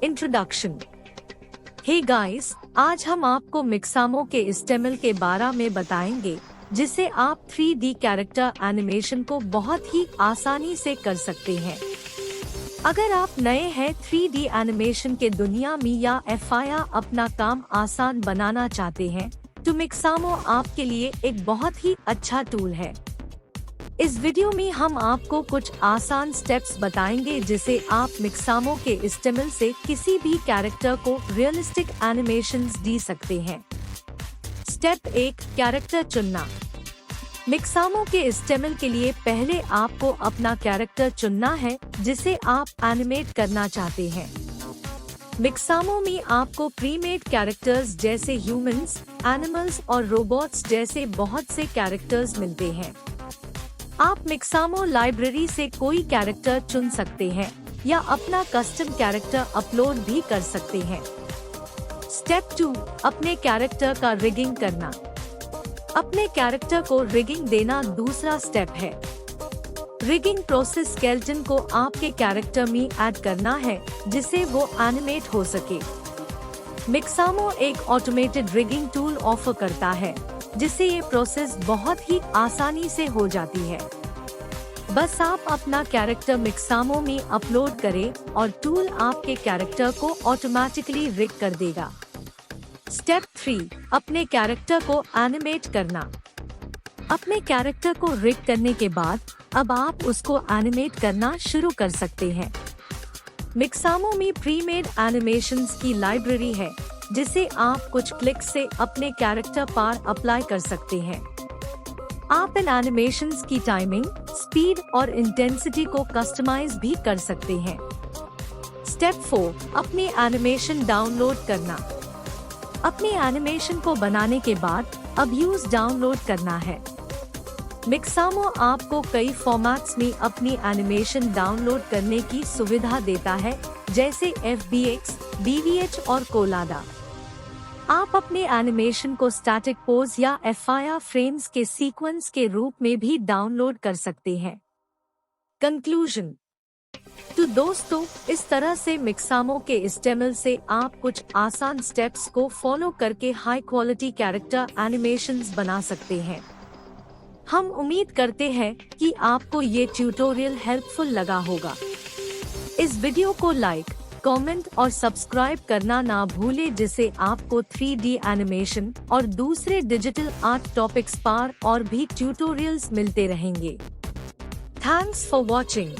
Introduction. Hey guys, आज हम आपको मिक्सामो के इस्तेमाल के बारे में बताएंगे, जिसे आप 3D कैरेक्टर एनिमेशन को बहुत ही आसानी से कर सकते हैं। अगर आप नए हैं 3D एनिमेशन के दुनिया में या अपना काम आसान बनाना चाहते हैं, तो मिक्सामो आपके लिए एक बहुत ही अच्छा टूल है। इस वीडियो में हम आपको कुछ आसान स्टेप्स बताएंगे जिसे आप मिक्सामो के इस्तेमाल से किसी भी कैरेक्टर को रियलिस्टिक एनिमेशंस दे सकते हैं। स्टेप 1, कैरेक्टर चुनना। मिक्सामो के इस्तेमाल के लिए पहले आपको अपना कैरेक्टर चुनना है जिसे आप एनिमेट करना चाहते हैं। मिक्सामो में आपको प्रीमेड कैरेक्टर्स जैसे ह्यूमंस, एनिमल्स और रोबोट्स जैसे बहुत से कैरेक्टर्स मिलते हैं। आप मिक्सामो लाइब्रेरी से कोई कैरेक्टर चुन सकते हैं या अपना कस्टम कैरेक्टर अपलोड भी कर सकते हैं। स्टेप 2, अपने कैरेक्टर का रिगिंग करना। अपने कैरेक्टर को रिगिंग देना दूसरा स्टेप है। रिगिंग प्रोसेस स्केलेटन को आपके कैरेक्टर में ऐड करना है जिससे वो एनिमेट हो सके। मिक्सामो एक ऑटोमेटेड रिगिंग टूल ऑफर करता है जिससे ये प्रोसेस बहुत ही आसानी से हो जाती है। बस आप अपना कैरेक्टर मिक्सामो में अपलोड करें और टूल आपके कैरेक्टर को ऑटोमेटिकली रिग कर देगा। स्टेप 3, अपने कैरेक्टर को एनिमेट करना। अपने कैरेक्टर को रिग करने के बाद अब आप उसको एनिमेट करना शुरू कर सकते हैं। मिक्सामो में प्रीमेड एनिमेशंस की लाइब्रेरी है जिसे आप कुछ क्लिक से अपने कैरेक्टर पर अप्लाई कर सकते हैं। आप इन एनिमेशंस की टाइमिंग, स्पीड और इंटेंसिटी को कस्टमाइज भी कर सकते हैं। स्टेप 4, अपनी एनिमेशन डाउनलोड करना। अपनी एनिमेशन को बनाने के बाद अब यूज डाउनलोड करना है। मिक्सामो आपको कई फॉर्मेट्स में अपनी एनिमेशन डाउनलोड करने की सुविधा देता है, जैसे FBX, DVH और कोलाडा। आप अपने एनिमेशन को स्टैटिक पोज या फ्रेम्स के सीक्वेंस के रूप में भी डाउनलोड कर सकते हैं। कंक्लूजन। तो दोस्तों, इस तरह से मिक्सामो के इस्तेमाल से आप कुछ आसान स्टेप्स को फॉलो करके हाई क्वालिटी कैरेक्टर एनिमेशंस बना सकते हैं। हम उम्मीद करते हैं कि आपको ये ट्यूटोरियल हेल्पफुल लगा होगा। इस वीडियो को लाइक, कमेंट और सब्सक्राइब करना ना भूलें, जिससे आपको 3D एनिमेशन और दूसरे डिजिटल आर्ट टॉपिक्स पर और भी ट्यूटोरियल्स मिलते रहेंगे। Thanks for watching.